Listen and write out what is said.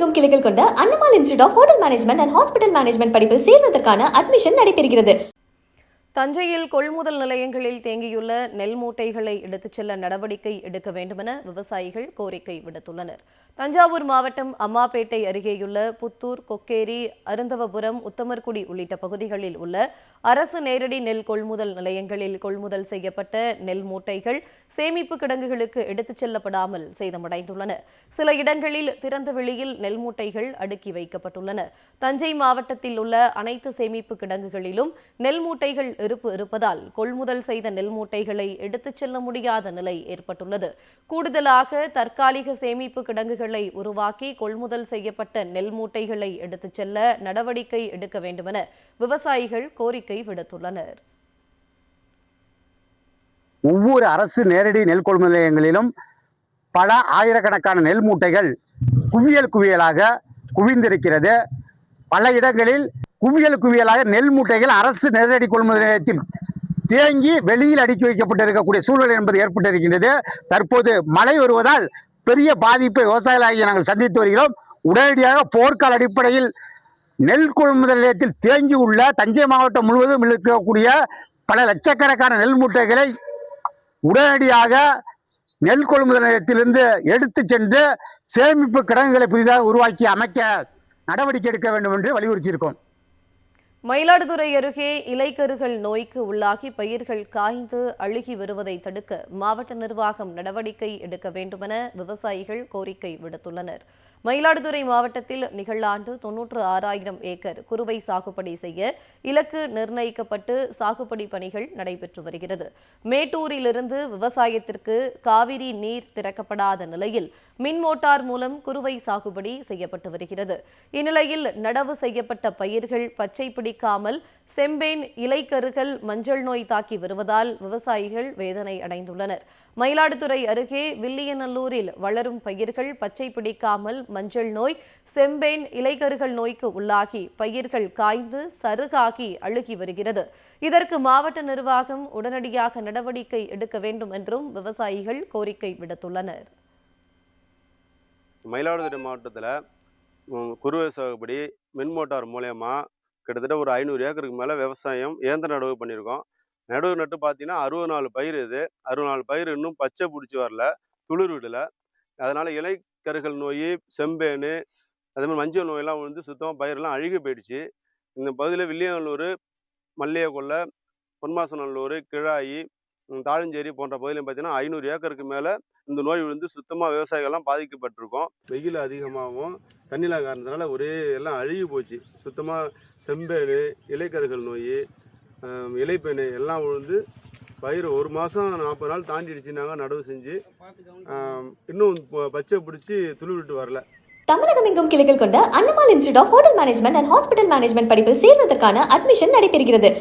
தமிழகமெங்கும் கிளைகள் கொண்ட அண்ணமால் institute of hotel management and hospital management படிப்பில் சேர்வதற்கான அட்மிஷன் நடைபெறுகிறது. தஞ்சையில் கொள்முதல் நிலையங்களில் தேங்கியுள்ள நெல் மூட்டைகளை எடுத்துச் செல்ல நடவடிக்கை எடுக்க வேண்டுமென விவசாயிகள் கோரிக்கை விடுத்துள்ளனர். தஞ்சாவூர் மாவட்டம் அம்மாப்பேட்டை அருகேயுள்ள புத்தூர், கொக்கேரி, அருந்தவபுரம், உத்தமர்குடி உள்ளிட்ட பகுதிகளில் உள்ள அரசு நேரடி நெல் கொள்முதல் நிலையங்களில் கொள்முதல் செய்யப்பட்ட நெல் மூட்டைகள் சேமிப்பு கிடங்குகளுக்கு எடுத்துச் செல்லப்படாமல் சேதமடைந்துள்ளன. சில இடங்களில் திறந்த வெளியில் நெல் மூட்டைகள் அடுக்கி வைக்கப்பட்டுள்ளன. தஞ்சை மாவட்டத்தில் உள்ள அனைத்து சேமிப்பு கிடங்குகளிலும் நெல் மூட்டைகள் இருப்பதால் கொள்முதல் செய்த நெல் மூட்டைகளை எடுத்துச் செல்ல முடியாத நிலை ஏற்பட்டுள்ளது. கூடுதலாக தற்காலிக சேமிப்பு கிடங்குகளை உருவாக்கி கொள்முதல் செய்யப்பட்ட நெல் மூட்டைகளை எடுத்துச் செல்ல நடவடிக்கை எடுக்க வேண்டுமென விவசாயிகள் கோரிக்கை விடுத்துள்ளனர். ஒவ்வொரு அரசு நேரடி நெல் கொள்முதல் நிலையங்களிலும் பல ஆயிரக்கணக்கான நெல் மூட்டைகள் குவியலாக குவிந்திருக்கிறது. பல இடங்களில் குவியலாக நெல் மூட்டைகள் அரசு நேரடி கொள்முதல் நிலையத்தில் தேங்கி வெளியில் அடுக்கி வைக்கப்பட்டிருக்கக்கூடிய சூழ்நிலை என்பது ஏற்பட்டிருக்கின்றது. தற்போது மழை வருவதால் பெரிய பாதிப்பை விவசாயிகளாகி நாங்கள் சந்தித்து வருகிறோம். உடனடியாக போர்க்கால அடிப்படையில் நெல் கொள்முதல் நிலையத்தில் தேங்கி உள்ள தஞ்சை மாவட்டம் முழுவதும் இருக்கக்கூடிய பல லட்சக்கணக்கான நெல் மூட்டைகளை உடனடியாக நெல் கொள்முதல் நிலையத்திலிருந்து எடுத்து சென்று சேமிப்பு கிடங்குகளை புதிதாக உருவாக்கி அமைக்க நடவடிக்கை எடுக்க வேண்டும் என்று வலியுறுத்தியிருக்கோம். மயிலாடுதுறை அருகே இலைக்கருகள் நோய்க்கு உள்ளாகி பயிர்கள் காய்ந்து அழுகி வருவதை தடுக்க மாவட்ட நிர்வாகம் நடவடிக்கை எடுக்க வேண்டுமென விவசாயிகள் கோரிக்கை விடுத்துள்ளனர். மயிலாடுதுறை மாவட்டத்தில் நிகழாண்டு 96,000 ஏக்கர் குறுவை சாகுபடி செய்ய இலக்கு நிர்ணயிக்கப்பட்டு சாகுபடி பணிகள் நடைபெற்று வருகிறது. மேட்டூரிலிருந்து விவசாயத்திற்கு காவிரி நீர் திறக்கப்படாத நிலையில் மின் மோட்டார் மூலம் குறுவை சாகுபடி செய்யப்பட்டு வருகிறது. இந்நிலையில் நடவு செய்யப்பட்ட பயிர்கள் பச்சை பிடிக்காமல் செம்பேன், இலைக்கருகள், மஞ்சள் நோய் தாக்கி வருவதால் விவசாயிகள் வேதனை அடைந்துள்ளனர். மயிலாடுதுறை அருகே வில்லியநல்லூரில் வளரும் பயிர்கள் பச்சை பிடிக்காமல் மஞ்சள் நோய், செம்பேன், இலைக்கருகள் நோய்க்கு உள்ளாகி பயிர்கள் காய்ந்து சருகாகி அழுகி வருகிறது. இதற்கு மாவட்ட நிர்வாகம் உடனடியாக நடவடிக்கை எடுக்க வேண்டும் என்றும் விவசாயிகள் கோரிக்கை விடுத்துள்ளனர். மயிலாடுதுறை மாவட்டத்தில் குறுவை சாகுபடி மின் மோட்டார் மூலயமா கிட்டத்தட்ட ஒரு 500 ஏக்கருக்கு மேலே விவசாயம் இயந்திர நடவு பண்ணியிருக்கோம். நடவு நட்டு பார்த்தீங்கன்னா 64 பயிர். இது 64 பயிர் இன்னும் பச்சை பிடிச்சி வரல, துளிர் விடலை. அதனால் இலைக்கருகள் நோய், செம்பேனு, அதே மாதிரி மஞ்சள் நோயெல்லாம் வந்து சுத்தமாக பயிரெல்லாம் அழுகி போயிடுச்சு. இந்த பகுதியில் வில்லியநல்லூர், மல்லியக்கொல்லை, பொன்மாசநல்லூர், கிழாயி, தாழஞ்சேரி போன்ற பகுதியிலும் பார்த்தீங்கன்னா 500 ஏக்கருக்கு மேலே இந்த நோய் விழுந்து சுத்தமாக விவசாயிகள்லாம் பாதிக்கப்பட்டிருக்கோம். வெயில் அதிகமாகவும் தண்ணியில காரணத்தினால ஒரே எல்லாம் அழுகி போச்சு. சுத்தமாக செம்பேனு, இலைக்கருகள் நோய், இலைப்பேனு எல்லாம் விழுந்து பயிர் 1 மாதம் 40 நாள் தாண்டிடுச்சு. நாங்கள் நடவு செஞ்சு இன்னும் பச்சை பிடிச்சி துளி விட்டு வரல. தமிழகமெங்கும் கிளைகள் கொண்ட அண்ணமால் institute of hotel management and hospital management படிப்பில் சேர்வதற்கான அட்மிஷன் நடைபெறுகிறது.